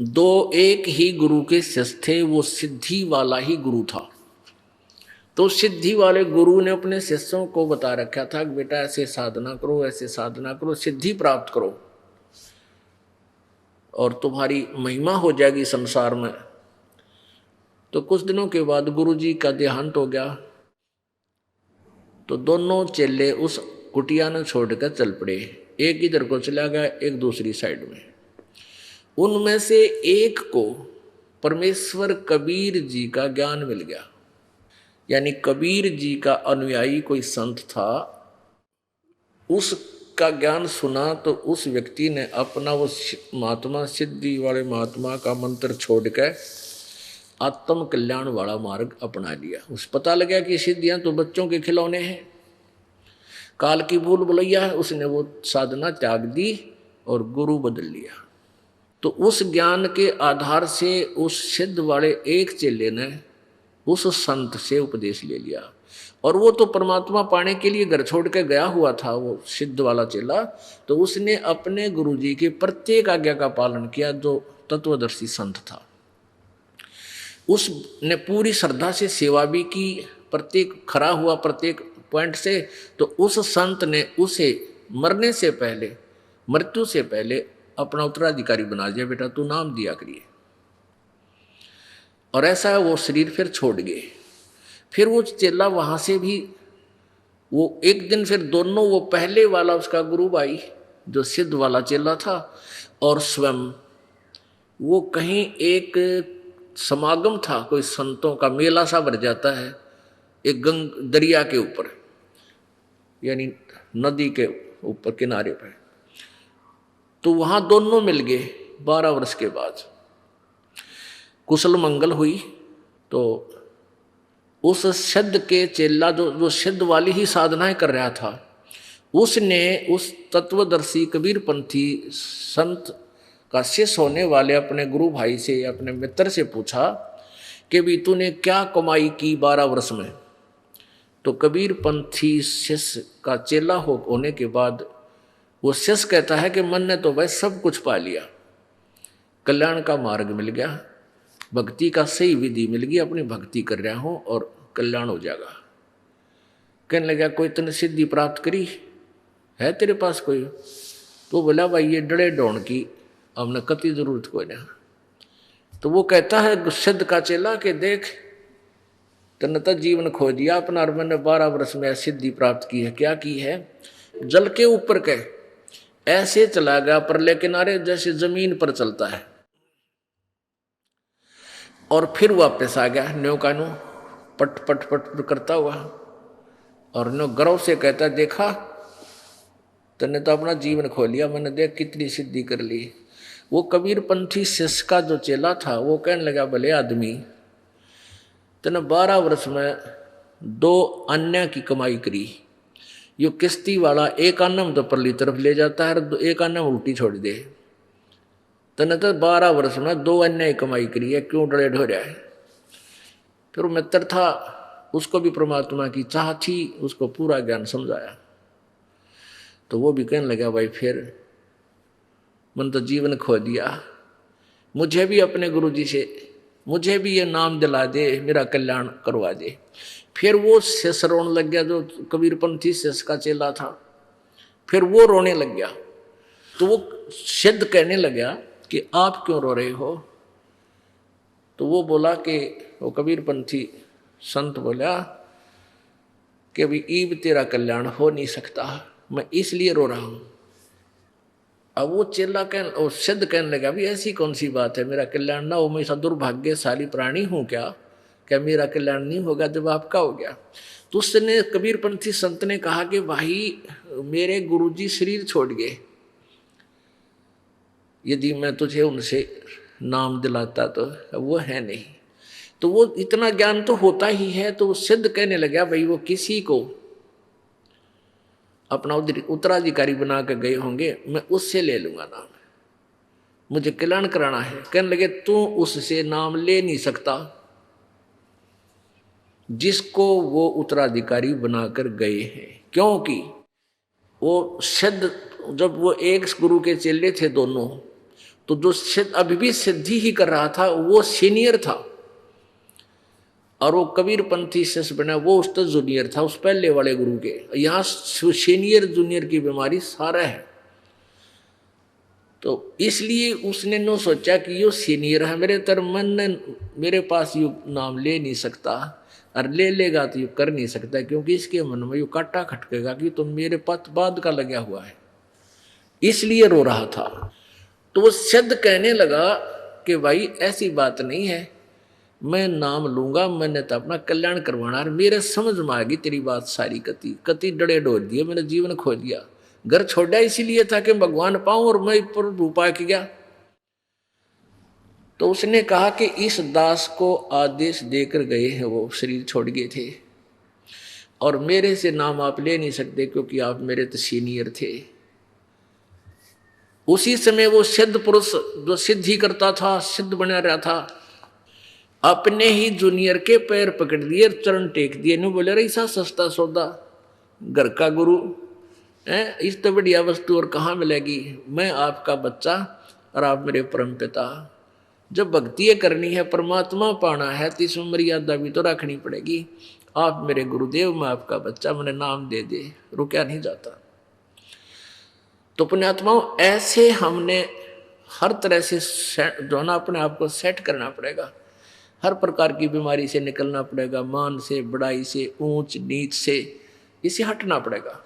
दो एक ही गुरु के शिष्य थे, वो सिद्धि वाला ही गुरु था। तो सिद्धि वाले गुरु ने अपने शिष्यों को बता रखा था कि बेटा ऐसे साधना करो, ऐसे साधना करो, सिद्धि प्राप्त करो और तुम्हारी महिमा हो जाएगी संसार में। तो कुछ दिनों के बाद गुरु जी का देहांत हो गया। तो दोनों चेले उस कुटिया ने छोड़कर चल पड़े। एक इधर को चला गया, एक दूसरी साइड में। उनमें से एक को परमेश्वर कबीर जी का ज्ञान मिल गया। यानी कबीर जी का अनुयायी कोई संत था, उसका ज्ञान सुना तो उस व्यक्ति ने अपना वो महात्मा, सिद्धि वाले महात्मा का मंत्र छोड़कर आत्म कल्याण वाला मार्ग अपना लिया। उस पता लगा कि सिद्धियां तो बच्चों के खिलौने हैं, काल की भूल भुलैया है। उसने वो साधना त्याग दी और गुरु बदल लिया। तो उस ज्ञान के आधार से उस सिद्ध वाले एक चेले ने उस संत से उपदेश ले लिया। और वो तो परमात्मा पाने के लिए घर छोड़ के गया हुआ था, वो सिद्ध वाला चेला। तो उसने अपने गुरुजी की प्रत्येक आज्ञा का पालन किया, जो तत्वदर्शी संत था। उसने पूरी श्रद्धा से सेवा भी की, प्रत्येक खरा हुआ प्रत्येक पॉइंट से। तो उस संत ने उसे मरने से पहले, मृत्यु से पहले अपना उत्तराधिकारी बना दिया, बेटा तू नाम दिया करिए। और ऐसा वो शरीर फिर छोड़ गए। फिर वो चेला वहां से भी, वो एक दिन फिर दोनों, वो पहले वाला उसका गुरु भाई जो सिद्ध वाला चेला था, और स्वयं वो कहीं एक समागम था, कोई संतों का मेला सा भर जाता है एक दरिया के ऊपर, यानी नदी के ऊपर किनारे पर। तो वहां दोनों मिल गए 12 वर्ष के बाद। कुशल मंगल हुई। तो उस सिद्ध के चेला जो सिद्ध वाली ही साधनाएं कर रहा था, उसने उस तत्वदर्शी कबीर पंथी संत का शिष्य होने वाले अपने गुरु भाई से, अपने मित्र से पूछा कि भी तूने क्या कमाई की 12 वर्ष में। तो कबीर पंथी शिष्य का चेला होने के बाद वो शिष्य कहता है कि मन ने तो भाई सब कुछ पा लिया, कल्याण का मार्ग मिल गया, भक्ति का सही विधि मिल गई, अपनी भक्ति कर रहा हूं और कल्याण हो जाएगा। कहने लगा कोई तूने सिद्धि प्राप्त करी है तेरे पास कोई? तो बोला भाई ये डड़े डोन की हमने कति जरूरत कोई ना। तो वो कहता है सिद्ध का चेला कि देख तने तो जीवन खो दिया अपना, और मैंने 12 वर्ष में सिद्धि प्राप्त की है। क्या की है? जल के ऊपर के ऐसे चला गया परले किनारे जैसे जमीन पर चलता है, और फिर वापस आ गया न्यो का न्यो पट पट पट करता हुआ। और न्यो गर्व से कहता देखा तने तो अपना जीवन खो लिया, मैंने देख कितनी सिद्धि कर ली। वो कबीर पंथी शिष्य का जो चेला था वो कहने लगा भले आदमी, तने 12 वर्ष में 2 अन्य की कमाई करी। यो किश्ती वाला एक आना में तो परली तरफ ले जाता है, एक आना में उल्टी छोड़ दे। तने तो 12 वर्ष में 2 अन्य की कमाई करी है, क्यों डरे ढो रहा है? फिर वो मित्र था, उसको भी परमात्मा की चाह थी, उसको पूरा ज्ञान समझाया। तो वो भी कहने लगा भाई फिर मन तो जीवन खो दिया, मुझे भी अपने गुरु जी से, मुझे भी ये नाम दिला दे, मेरा कल्याण करवा दे। फिर वो शिष्य रोने लग गया, जो कबीरपंथी शिष्य का चेला था, फिर वो रोने लग गया। तो वो सिद्ध कहने लगा कि आप क्यों रो रहे हो? तो वो बोला कि वो कबीरपंथी संत बोला कि अभी ईब तेरा कल्याण हो नहीं सकता, मैं इसलिए रो रहा हूं। अब वो चेला और सिद्ध कहने लगा भी ऐसी कौन सी बात है, मेरा कल्याण ना हो, मैं ऐसा दुर्भाग्यशाली प्राणी हूं क्या मेरा कल्याण नहीं होगा जब आपका हो गया? तो उसने कबीरपंथी संत ने कहा कि भाई मेरे गुरुजी शरीर छोड़ गए, यदि मैं तुझे उनसे नाम दिलाता तो वो है नहीं। तो वो इतना ज्ञान तो होता ही है। तो वो सिद्ध कहने लगा भाई वो किसी को अपना उत्तराधिकारी बना कर गए होंगे, मैं उससे ले लूंगा नाम, मुझे कल्याण कराना है। कहने लगे तू उससे नाम ले नहीं सकता जिसको वो उत्तराधिकारी बनाकर गए हैं, क्योंकि वो सिद्ध, जब वो एक गुरु के चेले थे दोनों, तो जो अभी भी सिद्धि ही कर रहा था वो सीनियर था, और वो कबीर पंथी शिष्य बना वो उसका जूनियर था, उस पहले वाले गुरु के। यहाँ सीनियर जूनियर की बीमारी सारा है। तो इसलिए उसने नो सोचा कि यो सीनियर है मेरे, तर मन ने मेरे पास यू नाम ले नहीं सकता, और ले लेगा तो यू कर नहीं सकता, क्योंकि इसके मन में यू काटा खटकेगा कि तुम मेरे पथ बाद का लगा हुआ है, इसलिए रो रहा था। तो वो सिद्ध कहने लगा कि भाई ऐसी बात नहीं है, मैं नाम लूंगा, मैंने तो अपना कल्याण करवाना है, मेरे समझ में आ गई तेरी बात सारी, कति कति डड़े डोर दिए, मैंने जीवन खो दिया, घर छोड़ा इसीलिए था कि भगवान पाऊं, और मैं प्रभु पा के गया। तो उसने कहा कि इस दास को आदेश देकर गए हैं, वो शरीर छोड़ गए थे, और मेरे से नाम आप ले नहीं सकते क्योंकि आप मेरे तो सीनियर थे। उसी समय वो सिद्ध पुरुष जो सिद्धि करता था, सिद्ध बना रहा था, अपने ही जूनियर के पैर पकड़ लिए, चरण टेक दिए, नहीं बोले ऐसा सस्ता सौदा, घर का गुरु है, इस तो बढ़िया वस्तु और कहाँ मिलेगी, मैं आपका बच्चा और आप मेरे परम पिता। जब भक्ति करनी है, परमात्मा पाना है, तो इसमें मर्यादा भी तो रखनी पड़ेगी। आप मेरे गुरुदेव, मैं आपका बच्चा, मैंने नाम दे दे, रुका नहीं जाता। तो पुण्यात्माओं, ऐसे हमने हर तरह से जो ना अपने आप को सेट करना पड़ेगा, हर प्रकार की बीमारी से निकलना पड़ेगा, मान से, बड़ाई से, ऊंच नीच से, इसे हटना पड़ेगा।